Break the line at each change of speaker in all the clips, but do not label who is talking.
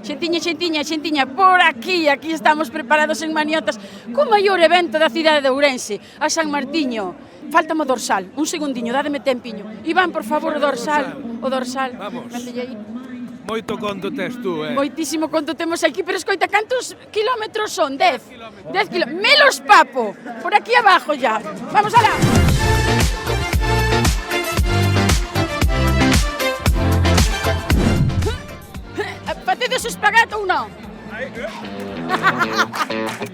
Xentiña, por aquí estamos preparados en Maniotas co maior evento da cidade de Ourense, a San Martiño. Faltame o dorsal, un segundiño, dádeme tempiño. Iván, por favor, o dorsal.
Vamos.
Mételle aí.
Moito conto tes tú,
Moitísimo conto temos aquí, pero escoita, cantos kilómetros son? 10 kilómetros. Melos papo, por aquí abajo ya. Vamos alá. Facedes o espagato ou non?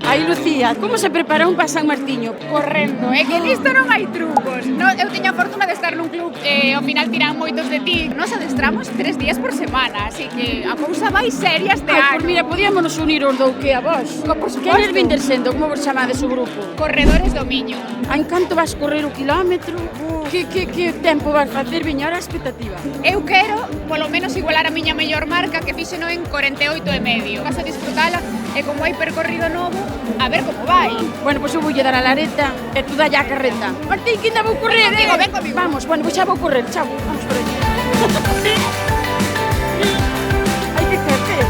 Aí, Lucía, como se prepara un pa San Martiño?
Correndo, é que nisto non hai trucos. No, eu teño a fortuna de estar nun club ao final tiran moitos de ti. Nos adestramos 3 días por semana, así que a cousa vai seria este ano.
Pois mira, podíamonos unir os dous que a vos.
Por suposto.
Queres vinter sendo, como vos chamades o grupo?
Corredores do Miño.
En canto vas correr o quilómetro? Que tempo vas facer? Veña, ahora a expectativa.
Eu quero, polo menos, igualar a miña mellor marca, que fixeno en 48,5. Vas a disfrutala e como hai percorrido novo, a ver como vai.
Bueno, pois eu voulle dar a lareta e tú dalle a carreta. Martín, que ainda vou correr,
Ven comigo.
Vamos, bueno, pois xa vou correr, chao. Vamos por aquí. Hai que correr.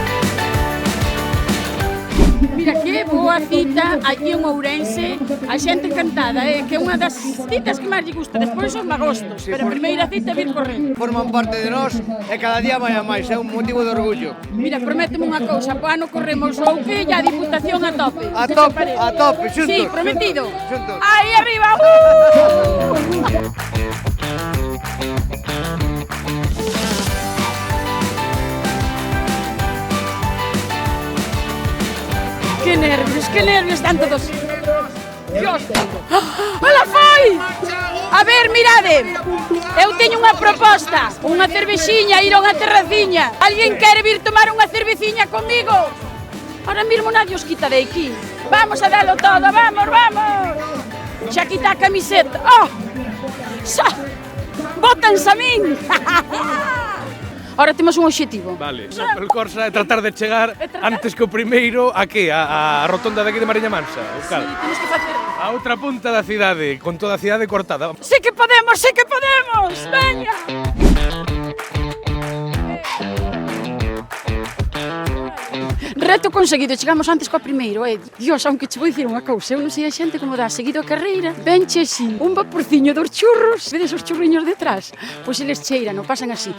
Mira, que boa cita aquí en Ourense, a xente encantada, que é unha das citas que máis lle gusta, despois son magostos, pero a primeira cita é vir correndo.
Forman parte de nós e cada día vai a máis, é un motivo de orgullo.
Mira, prométeme unha cousa, po ano corremos o que e a Diputación a tope.
A
Que
tope,
te parece?
a tope, xuntos.
Sí, prometido.
Xuntos.
Aí arriba. Que nervios, están todos. Dios. Ola foi! A ver, mirade. Eu teño unha proposta, unha cervexiña, ir a unha terraciña. Alguén quere vir tomar unha cerveciña comigo? Ahora mesmo nadie os quita de aquí. Vamos a dalo todo, vamos. Xa quita a camiseta. Oh! Xa! Bótanse a min. Ahora temos un obxectivo.
Vale, o percorso é tratar de chegar antes que o primeiro a que? A rotonda daqui de Mariña Mansa, o cal?
Sí, temos que facer.
A outra punta da cidade, con toda a cidade cortada.
Sí que podemos, veña. Reto conseguido, chegamos antes coa primeiro, Dios, aunque che vou dicir unha cousa, eu non sei a xente como dá seguido a carreira, venche así, un vaporciño dos churros, vedes os churriños detrás? Pois eles cheiran, o pasan así.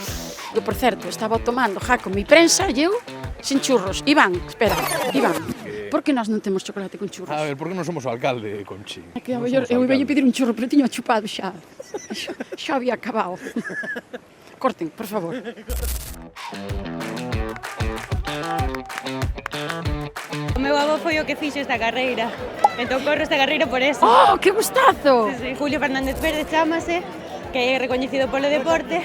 Eu, por certo, estaba tomando jaco mi prensa e eu sin churros. Iván, espera, por que nós non temos chocolate con churros?
A ver, por que non somos o alcalde, Conchi?
É que eu iba pedir un churro, pero tiño chupado xa. Xa había acabado. Corten, por favor.
O meu avó foi o que fixo esta carreira, entón corro esta carreira por eso.
Oh, que gustazo!
Sí. Julio Fernández Pérez chámase, que é recoñecido polo deporte,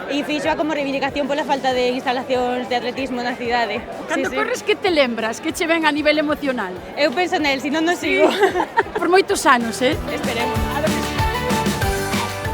e fixoa como reivindicación pola falta de instalacións de atletismo na cidade.
Cando corres, que te lembras? Que che ven a nivel emocional?
Eu penso nel, se non sigo.
Por moitos anos,
Esperemos.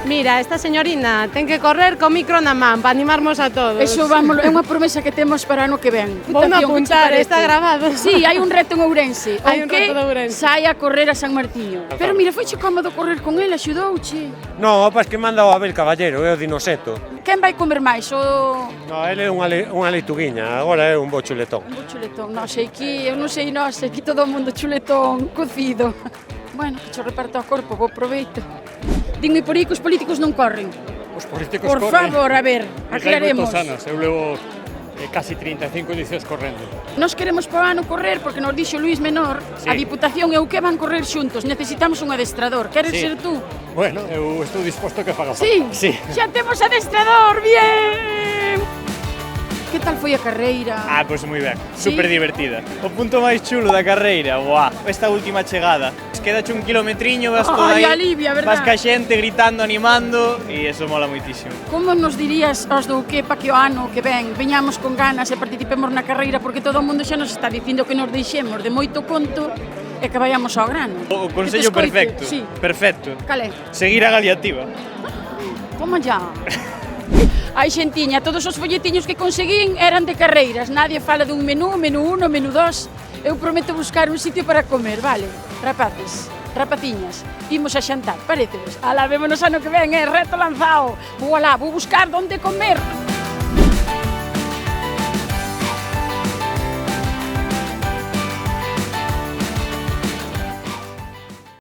Mira, esta señorina ten que correr co micro na man para animarmos a todos.
Eso vamos, é unha promesa que temos para ano que ven.
Vou
Votación,
apuntar,
que che parece?
está grabado.
Sí, hai un reto en Ourense.
Hai un
que
reto de Ourense.
sai a correr a San Martiño. Pero mira, foiche cómodo correr con ele, axudouche.
No, opa, es que manda o Abel Caballero, é o dinoseto.
Quen vai comer máis? O...
No, ele é unha leituguiña, agora é un bo chuletón.
Un bo chuletón. Non sei que, eu non sei nós, aquí todo o mundo chuletón, cocido. Bueno, que cho reparto ao corpo, bo proveito. Dinme por aí que os políticos non corren.
Os políticos
Por
corren.
favor, a ver, aclaremos.
Eu levo casi 35 edicións correndo.
Nos queremos para o ano correr porque nos dixo Luís Menor,
Sí.
a Diputación e o que van correr xuntos. Necesitamos un adestrador. Queres
Sí.
ser tú?
Bueno, eu estou disposto a que faga falta.
Sí?
Sí.
Xa temos adestrador, bien! Que tal foi a carreira?
Pois moi ben,
Sí?
super divertida. O punto máis chulo da carreira, esta última chegada. Quedache un kilometriño, vas todo
Ai,
aí,
alivia, verdad?
vas ca xente gritando, animando, e eso mola moitísimo.
Como nos dirías aos do que pa que o ano que ven veñamos con ganas e participemos na carreira porque todo o mundo xa nos está dicindo que nos deixemos de moito conto e que vayamos ao grano?
O
Que
consello
te escoite,
perfecto,
Sí.
perfecto.
Cal é?
Seguir a Galiativa.
Toma ya. Ai, xentiña, todos os folletiños que conseguín eran de carreiras. Nadie fala dun menú 1, menú 2. Eu prometo buscar un sitio para comer, vale? Rapaces, rapaciñas, imos a xantar, parecedes? Alá, vémonos ano que ven, reto lanzado. Vou alá, vou buscar onde comer.